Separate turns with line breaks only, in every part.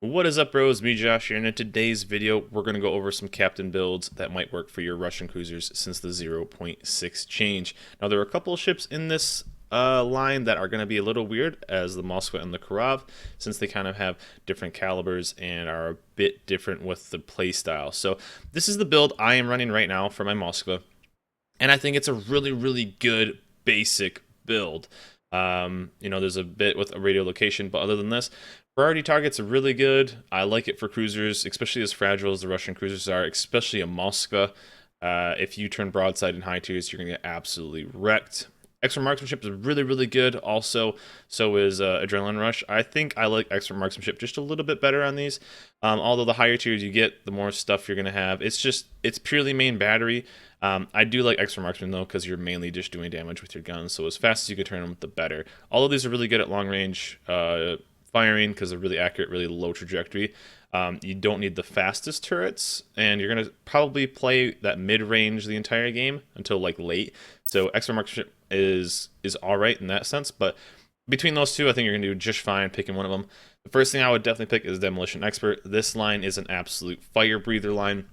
What is up, bros? Me, Josh here, and in today's video, we're going to go over some captain builds that might work for your Russian cruisers since the zero point 0.6 change. Now, there are a couple of ships in this line that are going to be a little weird, as the Moskva and the Karav, since they kind of have different calibers and are a bit different with the playstyle. So, this is the build I am running right now for my Moskva, and I think it's a really good basic build. There's a bit with a radio location, but other than this, priority targets are really good. I like it for cruisers, especially as fragile as the Russian cruisers are, especially a Moskva. If you turn broadside in high tiers, you're going to get absolutely wrecked. Extra marksmanship is really good. Also, so is Adrenaline Rush. I think I like extra marksmanship just a little bit better on these. Although the higher tiers you get, the more stuff you're going to have. It's purely main battery. I do like extra marksman though, because you're mainly just doing damage with your guns. So as fast as you can turn them, the better. All of these are really good at long range firing because they're really accurate, really low trajectory. You don't need the fastest turrets, and you're gonna probably play that mid range the entire game until like late. So extra marksmanship is all right in that sense, but between those two, I think you're gonna do just fine picking one of them. The first thing I would definitely pick is Demolition Expert. This line is an absolute fire breather line.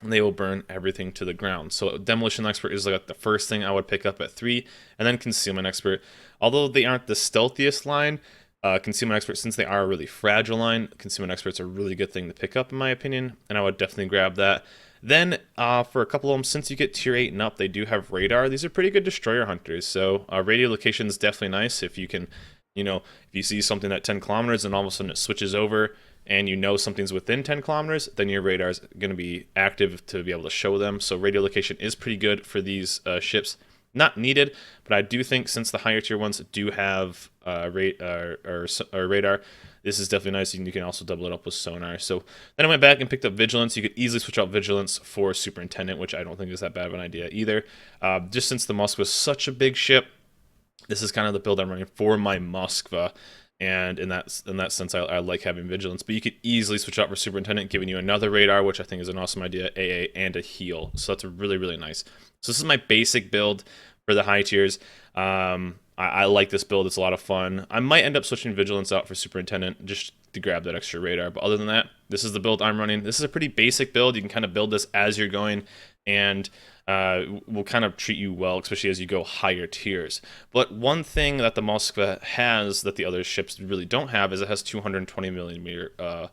They will burn everything to the ground. So Demolition Expert is like the first thing I would pick up at 3, and then Concealment Expert. Although they aren't the stealthiest line, Concealment Expert, since they are a really fragile line, Concealment Expert's a really good thing to pick up in my opinion, and I would definitely grab that. Then for a couple of them, since you get tier 8 and up, they do have radar. These are pretty good destroyer hunters, so radio location is definitely nice if you can, if you see something at 10 kilometers and all of a sudden it switches over and you know something's within 10 kilometers, then your radar is going to be active to be able to show them. So radio location is pretty good for these ships. Not needed, but I do think since the higher tier ones do have radar, this is definitely nice. You can also double it up with sonar. So then I went back and picked up Vigilance. You could easily switch out Vigilance for Superintendent, which I don't think is that bad of an idea either. Just since the Moskva is such a big ship, this is kind of the build I'm running for my Moskva. And in that sense, I like having Vigilance. But you could easily switch out for Superintendent, giving you another radar, which I think is an awesome idea, AA, and a heal. So that's really nice. So this is my basic build for the high tiers. I like this build. It's a lot of fun. I might end up switching Vigilance out for Superintendent just to grab that extra radar. But other than that, this is the build I'm running. This is a pretty basic build. You can kind of build this as you're going, and will kind of treat you well, especially as you go higher tiers. But one thing that the Moskva has that the other ships really don't have is it has 220 millimeter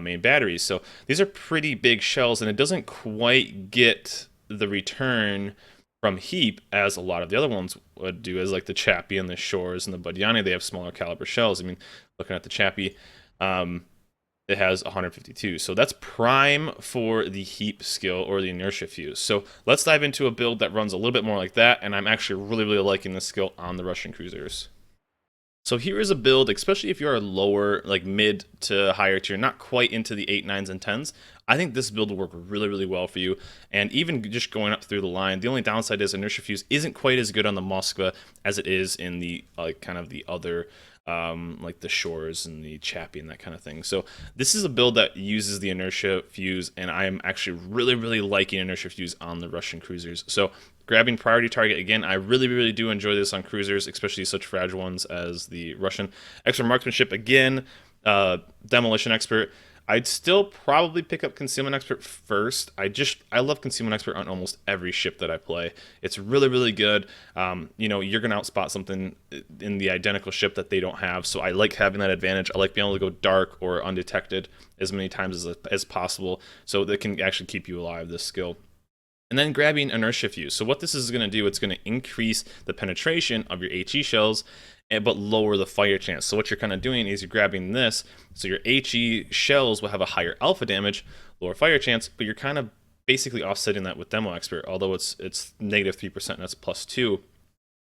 main batteries. So these are pretty big shells, and it doesn't quite get the return from heap as a lot of the other ones would do, as like the Chappie and the Shores and the Budyani. They have smaller caliber shells. I mean, looking at the Chappie, it has 152. So that's prime for the heap skill or the Inertia Fuse. So let's dive into a build that runs a little bit more like that, and I'm actually really liking this skill on the Russian cruisers. So here is a build, especially if you're lower, like mid to higher tier, not quite into the 8, 9s, and 10s. I think this build will work really well for you. And even just going up through the line, the only downside is Inertia Fuse isn't quite as good on the Moskva as it is in the kind of the other like the Shores and the Chappie and that kind of thing. So this is a build that uses the Inertia Fuse, and I am actually really liking Inertia Fuse on the Russian cruisers. So grabbing priority target again, I really do enjoy this on cruisers, especially such fragile ones as the Russian. Extra marksmanship again, Demolition Expert. I'd still probably pick up Concealment Expert first. I love Concealment Expert on almost every ship that I play. It's really good. You're gonna outspot something in the identical ship that they don't have, so I like having that advantage. I like being able to go dark or undetected as many times as possible, so that can actually keep you alive, this skill. And then grabbing Inertia Fuse. So what this is going to do, it's going to increase the penetration of your HE shells, but lower the fire chance. So what you're kind of doing is you're grabbing this, so your HE shells will have a higher alpha damage, lower fire chance, but you're kind of basically offsetting that with Demo Expert. Although it's negative 3% and that's plus 2, you're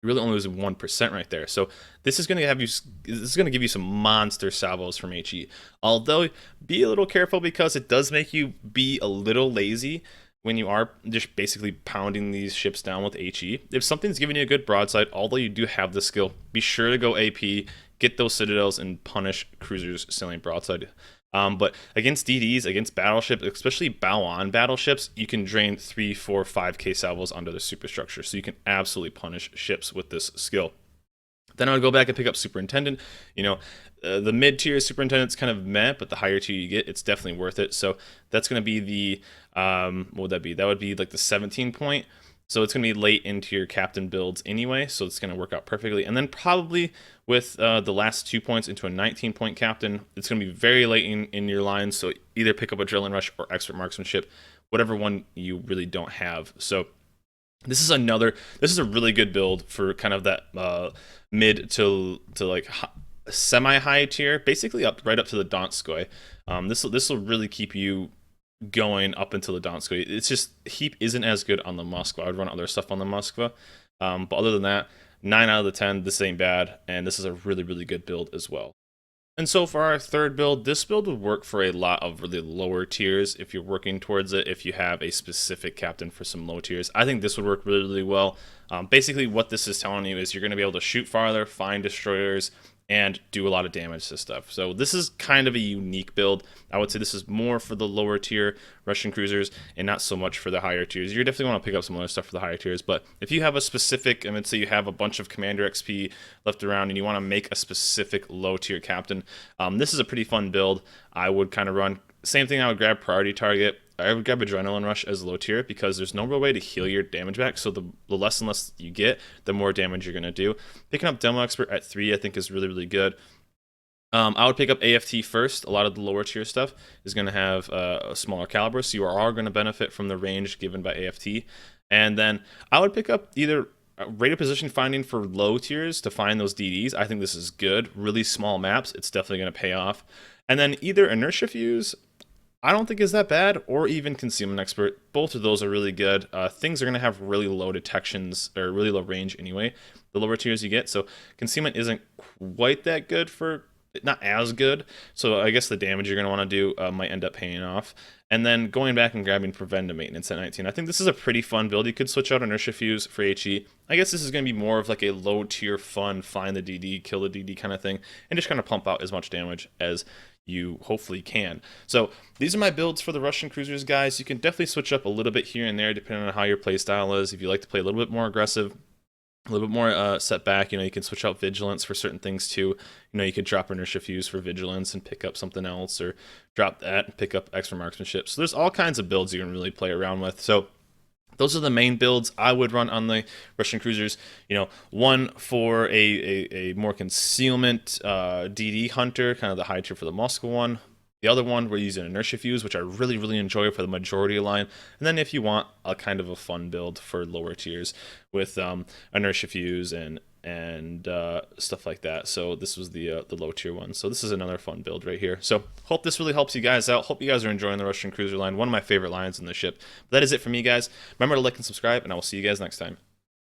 really only losing 1% right there. So this is going to give you some monster salvos from HE. Although be a little careful, because it does make you be a little lazy when you are just basically pounding these ships down with HE. If something's giving you a good broadside, although you do have the skill, be sure to go AP, get those citadels, and punish cruisers sailing broadside. But against DDs, against battleships, especially bow-on battleships, you can drain 3, 4, 5k salvos onto the superstructure, so you can absolutely punish ships with this skill. Then I would go back and pick up Superintendent. You know, the mid-tier Superintendent's kind of meh, but the higher tier you get, it's definitely worth it. So that's going to be the, what would that be? That would be like the 17 point. So it's going to be late into your captain builds anyway, so it's going to work out perfectly. And then probably with the last 2 points into a 19-point captain, it's going to be very late in your lines, so either pick up Adrenaline Rush or Expert Marksmanship, whatever one you really don't have. So this is a really good build for kind of that mid to like semi-high tier, basically right up to the Donskoy. This will really keep you going up until the Donskoy. It's just Heap isn't as good on the Moskva. I would run other stuff on the Moskva, but other than that, 9 out of the 10, this ain't bad, and this is a really, really good build as well. And so for our third build, this build would work for a lot of really lower tiers if you're working towards it, if you have a specific captain for some low tiers. I think this would work really, really well. Basically what this is telling you is you're going to be able to shoot farther, find destroyers, and do a lot of damage to stuff. So this is kind of a unique build. I would say this is more for the lower tier Russian cruisers and not so much for the higher tiers. You definitely want to pick up some other stuff for the higher tiers, but if you have a specific, I mean, say you have a bunch of Commander XP left around and you want to make a specific low tier captain, this is a pretty fun build. I would kind of run, same thing, I would grab Priority Target. I would grab Adrenaline Rush as low tier because there's no real way to heal your damage back, so the less and less you get, the more damage you're going to do. Picking up Demo Expert at 3 I think is really, really good. I would pick up AFT first. A lot of the lower tier stuff is going to have a smaller caliber, so you are going to benefit from the range given by AFT. And then I would pick up either rate of position finding for low tiers to find those DDs. I think this is good. Really small maps, it's definitely going to pay off. And then either Inertia Fuse, I don't think is that bad, or even Concealment Expert. Both of those are really good. Things are going to have really low detections, or really low range anyway, the lower tiers you get. So Concealment isn't quite that good for, not as good. So I guess the damage you're going to want to do might end up paying off. And then going back and grabbing Preventive Maintenance at 19. I think this is a pretty fun build. You could switch out Inertia Fuse for HE. I guess this is going to be more of like a low tier fun, find the DD, kill the DD kind of thing, and just kind of pump out as much damage as you hopefully can. So these are my builds for the Russian cruisers, guys. You can definitely switch up a little bit here and there depending on how your playstyle is. If you like to play a little bit more aggressive, a little bit more set back, you can switch out Vigilance for certain things too. You could drop Inertia Fuse for Vigilance and pick up something else, or drop that and pick up Extra Marksmanship. So there's all kinds of builds you can really play around with. So those are the main builds I would run on the Russian cruisers. One for a more concealment DD hunter, kind of the high tier for the Moscow one. The other one, we're using Inertia Fuse, which I really, really enjoy for the majority line. And then if you want a kind of a fun build for lower tiers with Inertia Fuse and stuff like that. So this was the low tier one. So this is another fun build right here. So hope this really helps you guys out. Hope you guys are enjoying the Russian cruiser line. One of my favorite lines in the ship. But that is it for me, guys. Remember to like and subscribe, and I will see you guys next time.